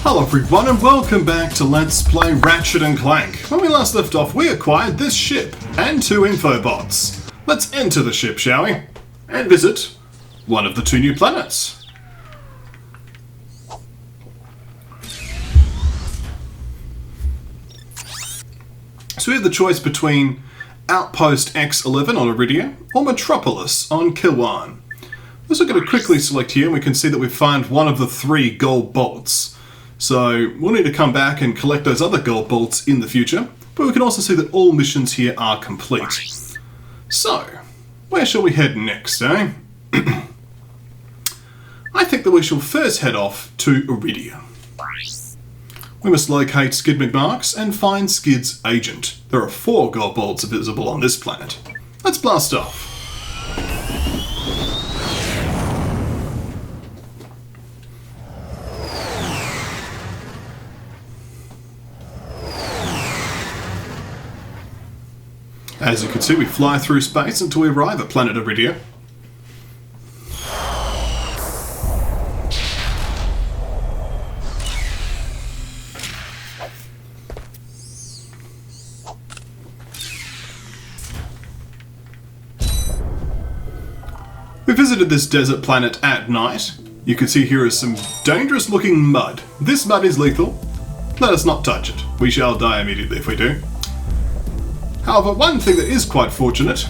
Hello everyone and welcome back to Let's Play Ratchet and Clank. When we last left off, we acquired this ship and 2 InfoBots. Let's enter the ship, shall we? And visit one of the 2 new planets. So we have the choice between Outpost X11 on Aridia or Metropolis on Kilwan. We're also going to quickly select here and we can see that we've found one of the 3 gold bolts. So we'll need to come back and collect those other gold bolts in the future, but we can also see that all missions here are complete. So, where shall we head next, eh? I think that we shall first head off to Aridia. We must locate Skid McMarx and find Skid's agent. There are 4 gold bolts visible on this planet. Let's blast off. As you can see, we fly through space until we arrive at planet Aridia. We visited this desert planet at night. You can see here is some dangerous looking mud. This mud is lethal. Let us not touch it. We shall die immediately if we do. However, one thing that is quite fortunate,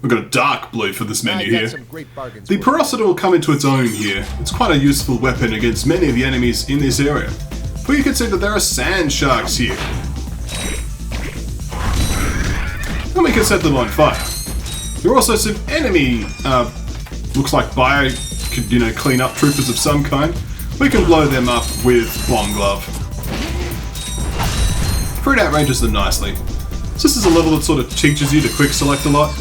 we've got a dark blue for this menu here. The Porosity will come into its own here. It's quite a useful weapon against many of the enemies in this area. But you can see that there are sand sharks here. And we can set them on fire. There are also some enemy, looks like bio, clean-up troopers of some kind. We can blow them up with Bomb Glove. Fruit outranges them nicely. So this is a level that sort of teaches you to quick select a lot.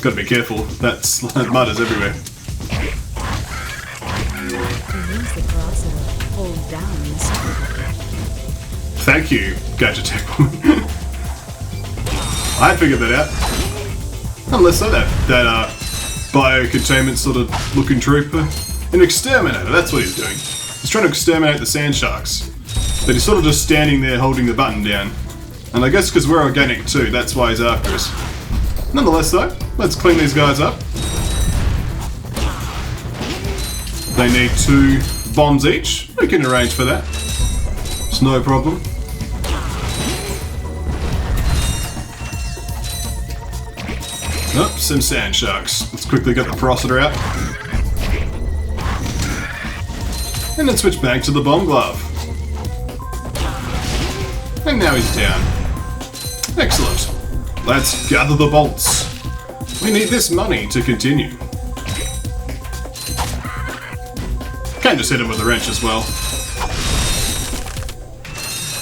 Gotta be careful, that mud is everywhere. Thank you, Gadget Tech Woman. I had figured that out. Unless so, that bio-containment sort of looking trooper. An exterminator, that's what he's doing. He's trying to exterminate the sand sharks. But he's sort of just standing there holding the button down. And I guess because we're organic too, that's why he's after us. Nonetheless though, let's clean these guys up. They need 2 bombs each. We can arrange for that. It's no problem. Oh, some sand sharks. Let's quickly get the Porosity out. And then switch back to the Bomb Glove. And now he's down. Excellent. Let's gather the bolts. We need this money to continue. Can just hit him with a wrench as well.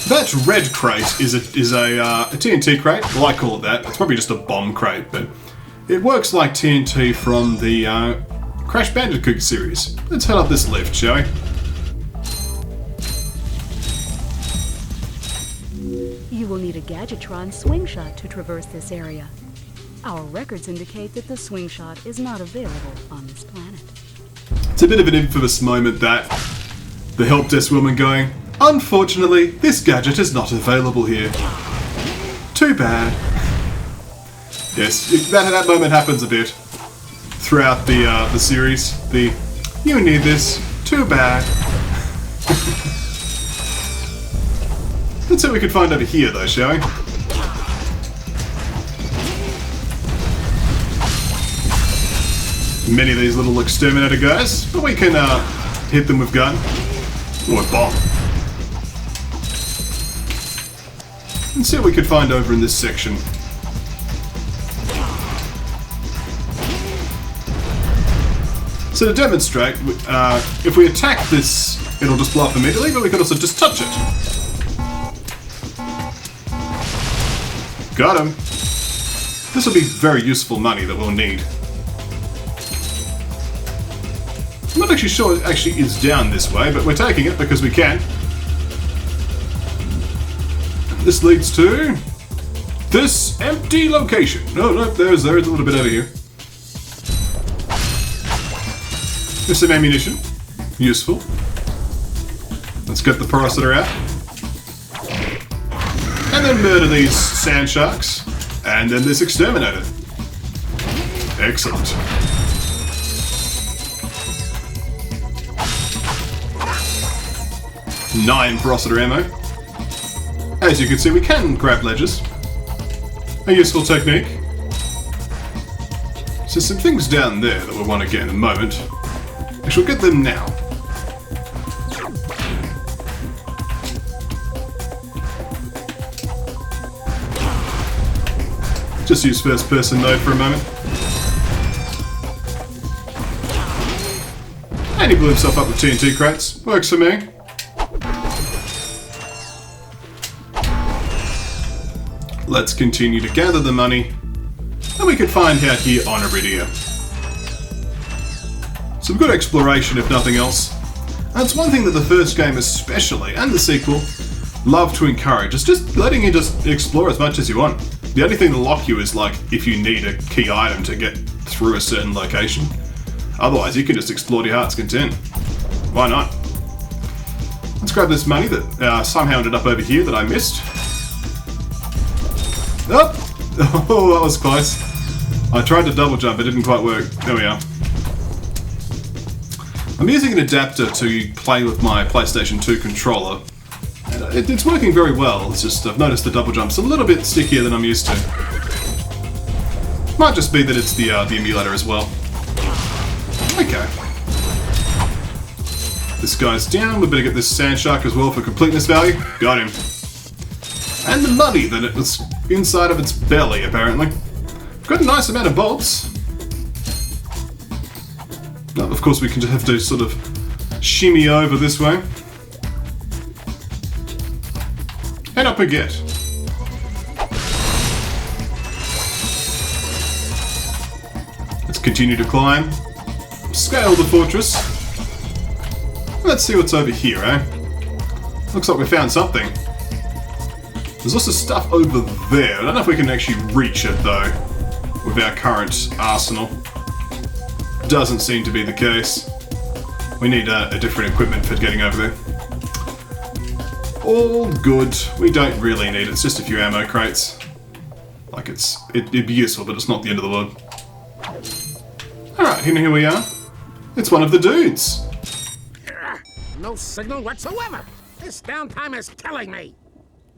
That red crate is a TNT crate. Well, I call it that. It's probably just a bomb crate, but it works like TNT from the Crash Bandicoot series. Let's head up this lift, shall we? You will need a Gadgetron swing shot to traverse this area. Our records indicate that the swing shot is not available on this planet. It's a bit of an infamous moment that the help desk woman going, "Unfortunately, this gadget is not available here. Too bad." Yes, that moment happens a bit throughout the series. You need this. Too bad. Let's see what we can find over here, though, shall we? Many of these little exterminator guys, but we can hit them with gun or a bomb. And see what we can find over in this section. So to demonstrate, if we attack this, it'll just blow up immediately, but we can also just touch it. Got him. This will be very useful money that we'll need. I'm not actually sure it actually is down this way, but we're taking it because we can. This leads to this empty location. No, there's a little bit over here. There's some ammunition. Useful. Let's get the parasitor out. And then murder these sand sharks. And then this exterminator. Excellent. Nine parasitor ammo. As you can see, we can grab ledges. A useful technique. So some things down there that we'll want to get in a moment. I shall get them now. Just use first person mode for a moment. And he blew himself up with TNT crates. Works for me. Let's continue to gather the money that we could find out here on Aridia. Some good exploration if nothing else. And it's one thing that the first game especially, and the sequel, love to encourage. It's just letting you just explore as much as you want. The only thing to lock you is like if you need a key item to get through a certain location. Otherwise you can just explore to your heart's content. Why not? Let's grab this money that somehow ended up over here that I missed. Oh! Oh, that was close. I tried to double jump, it didn't quite work. There we are. I'm using an adapter to play with my PlayStation 2 controller. And it's working very well, it's just I've noticed the double jump's a little bit stickier than I'm used to. Might just be that it's the emulator as well. Okay. This guy's down, we better get this sand shark as well for completeness value. Got him. And the money that it was inside of its belly, apparently. Got a nice amount of bolts. Now, of course, we can just have to sort of shimmy over this way. And up we get. Let's continue to climb. Scale the fortress. Let's see what's over here, eh? Looks like we found something. There's also stuff over there. I don't know if we can actually reach it, though, with our current arsenal. Doesn't seem to be the case. We need a different equipment for getting over there. All good. We don't really need it. It's just a few ammo crates. Like it'd be useful, but it's not the end of the world. Alright, here we are. It's one of the dudes. No signal whatsoever. This downtime is killing me.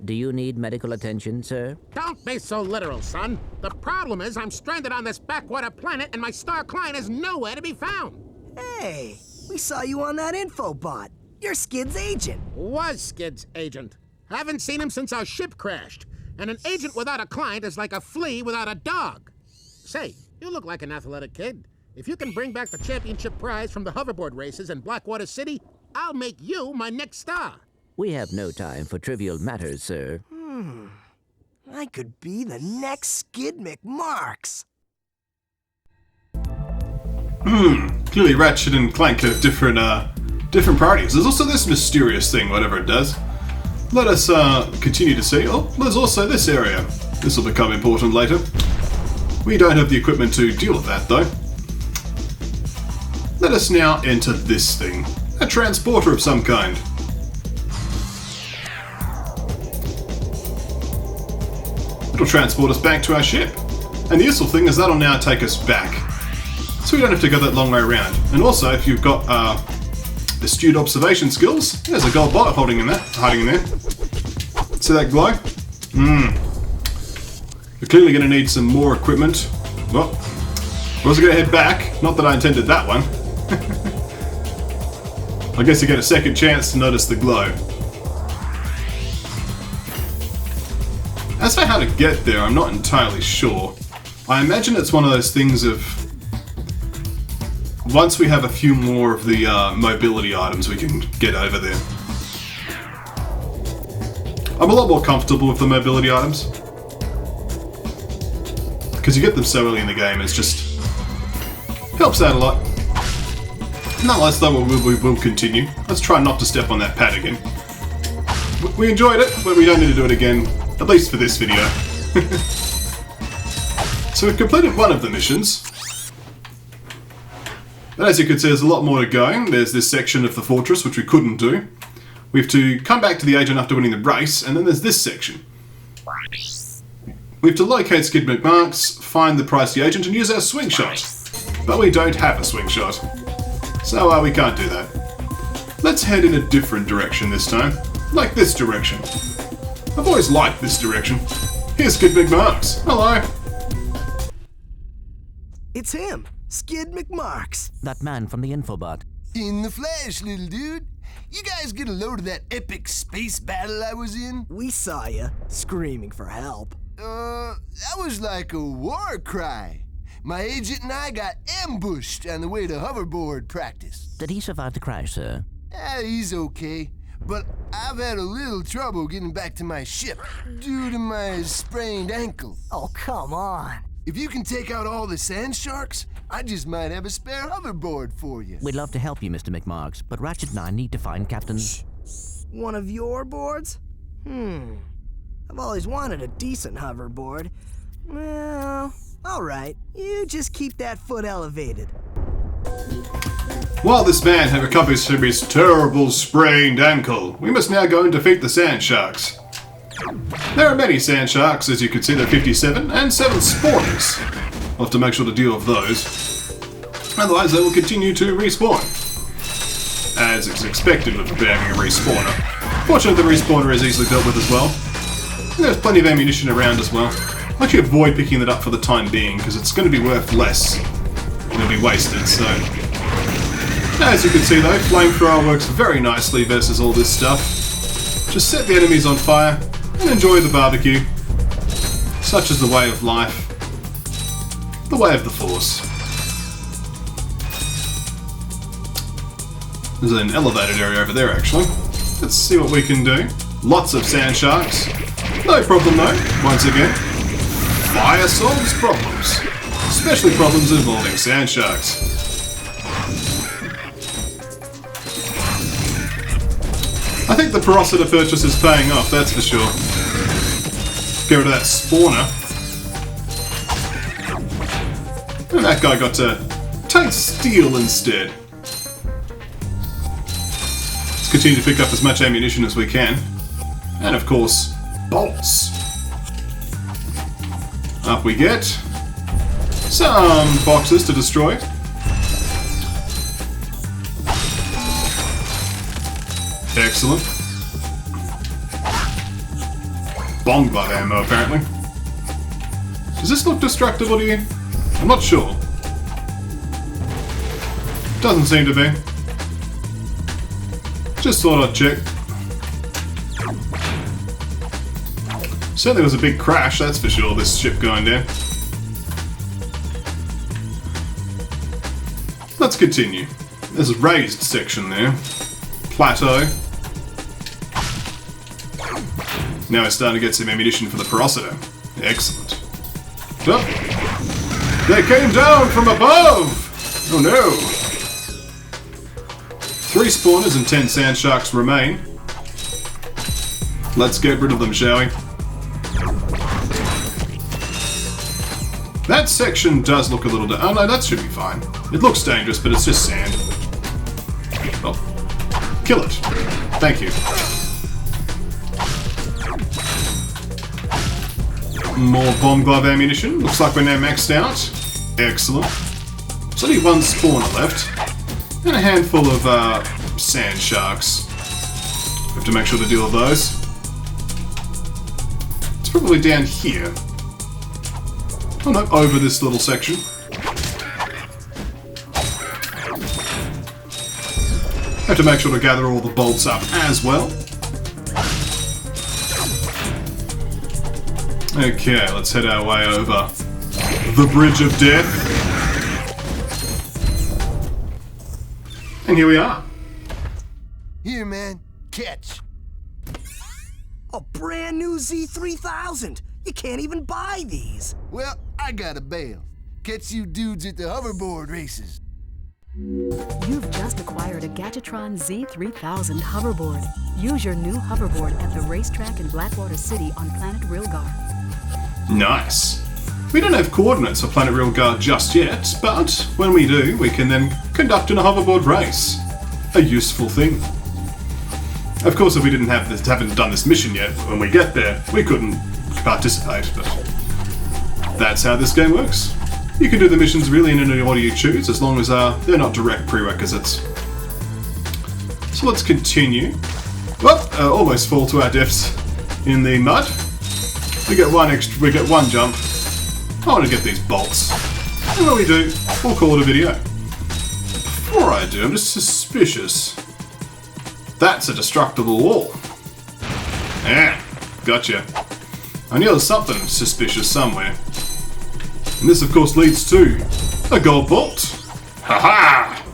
Do you need medical attention, sir? Don't be so literal, son. The problem is I'm stranded on this backwater planet and my star client is nowhere to be found. Hey, we saw you on that InfoBot. You're Skid's agent. Was Skid's agent. Haven't seen him since our ship crashed. And an agent without a client is like a flea without a dog. Say, you look like an athletic kid. If you can bring back the championship prize from the hoverboard races in Blackwater City, I'll make you my next star. We have no time for trivial matters, sir. I could be the next Skid McMarx. Clearly Ratchet and Clank have different priorities. There's also this mysterious thing, whatever it does. Let us continue to see. Oh, there's also this area. This will become important later. We don't have the equipment to deal with that, though. Let us now enter this thing. A transporter of some kind. It'll transport us back to our ship. And the useful thing is that'll now take us back. So we don't have to go that long way around. And also, if you've got astute observation skills, there's a gold bot hiding in there. See that glow? We're clearly going to need some more equipment. Well, we're also going to head back. Not that I intended that one. I guess you get a second chance to notice the glow. As for how to get there, I'm not entirely sure. I imagine it's one of those things of... once we have a few more of the mobility items, we can get over there. I'm a lot more comfortable with the mobility items. Because you get them so early in the game, it's just... helps out a lot. Nonetheless, though, we will continue. Let's try not to step on that pad again. We enjoyed it, but we don't need to do it again. At least for this video. So we've completed one of the missions. But as you can see, there's a lot more to going. There's this section of the fortress, which we couldn't do. We have to come back to the agent after winning the race, and then there's this section. We have to locate Skid McMarx, find the pricey agent, and use our swing shot. But we don't have a swing shot, so we can't do that. Let's head in a different direction this time, like this direction. I've always liked this direction. Here's Skid McMarx. Hello. It's him, Skid McMarx. That man from the InfoBot. In the flesh, little dude. You guys get a load of that epic space battle I was in? We saw you, screaming for help. That was like a war cry. My agent and I got ambushed on the way to hoverboard practice. Did he survive the crash, sir? He's okay, but I've had a little trouble getting back to my ship due to my sprained ankle. Oh, come on. If you can take out all the sand sharks, I just might have a spare hoverboard for you. We'd love to help you, Mr. McMarx, but Ratchet and I need to find Captain... One of your boards? I've always wanted a decent hoverboard. Well, alright. You just keep that foot elevated. While this man had recovered from his terrible sprained ankle, we must now go and defeat the sand sharks. There are many sand sharks, as you can see. There are 57, and 7 spawners. We'll have to make sure to deal with those. Otherwise, they will continue to respawn. As is expected of having a respawner. Fortunately, the respawner is easily dealt with as well. And there's plenty of ammunition around as well. I'll actually avoid picking that up for the time being, because it's going to be worth less. It'll be wasted, so... As you can see though, flamethrower works very nicely versus all this stuff. Just set the enemies on fire and enjoy the barbecue. Such is the way of life. The way of the Force. There's an elevated area over there actually. Let's see what we can do. Lots of sand sharks. No problem though, once again. Fire solves problems. Especially problems involving sand sharks. I think the porosity purchase is paying off, that's for sure. Get rid of that spawner. And that guy got to take steel instead. Let's continue to pick up as much ammunition as we can. And of course, bolts. Up we get. Some boxes to destroy. Excellent. Bong bud ammo, apparently. Does this look destructible to you? I'm not sure. Doesn't seem to be. Just thought I'd check. Certainly was a big crash, that's for sure, this ship going down. Let's continue. There's a raised section there. Plateau. Now we're starting to get some ammunition for the Parasito. Excellent. Oh, they came down from above! Oh no! 3 spawners and 10 sand sharks remain. Let's get rid of them, shall we? That section does look a little... Oh no, that should be fine. It looks dangerous, but it's just sand. Oh. Kill it. Thank you. More bomb glove ammunition. Looks like we're now maxed out. Excellent. There's only 1 spawner left. And a handful of sand sharks. We have to make sure to deal with those. It's probably down here. Oh no, over this little section. Have to make sure to gather all the bolts up as well. Okay, let's head our way over the Bridge of Death. And here we are. Here, man. Catch. A brand new Z3000. You can't even buy these. Well, I got a bail. Catch you dudes at the hoverboard races. You've just acquired a Gadgetron Z3000 hoverboard. Use your new hoverboard at the racetrack in Blackwater City on planet Rilgar. Nice. We don't have coordinates for Planet Real Guard just yet, but when we do, we can then conduct a hoverboard race. A useful thing. Of course, if we haven't done this mission yet, when we get there, we couldn't participate, but that's how this game works. You can do the missions really in any order you choose, as long as they're not direct prerequisites. So let's continue. Well, almost fall to our deaths in the mud. We get one jump. I want to get these bolts. And when we do, we'll call it a video. Before I do, I'm just suspicious. That's a destructible wall. Yeah, gotcha. I knew there was something suspicious somewhere. And this, of course, leads to a gold bolt. Ha-ha!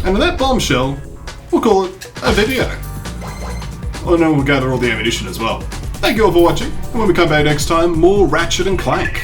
And in that bombshell, we'll call it a video. Oh no, we'll gather all the ammunition as well. Thank you all for watching, and when we come back next time, more Ratchet and Clank.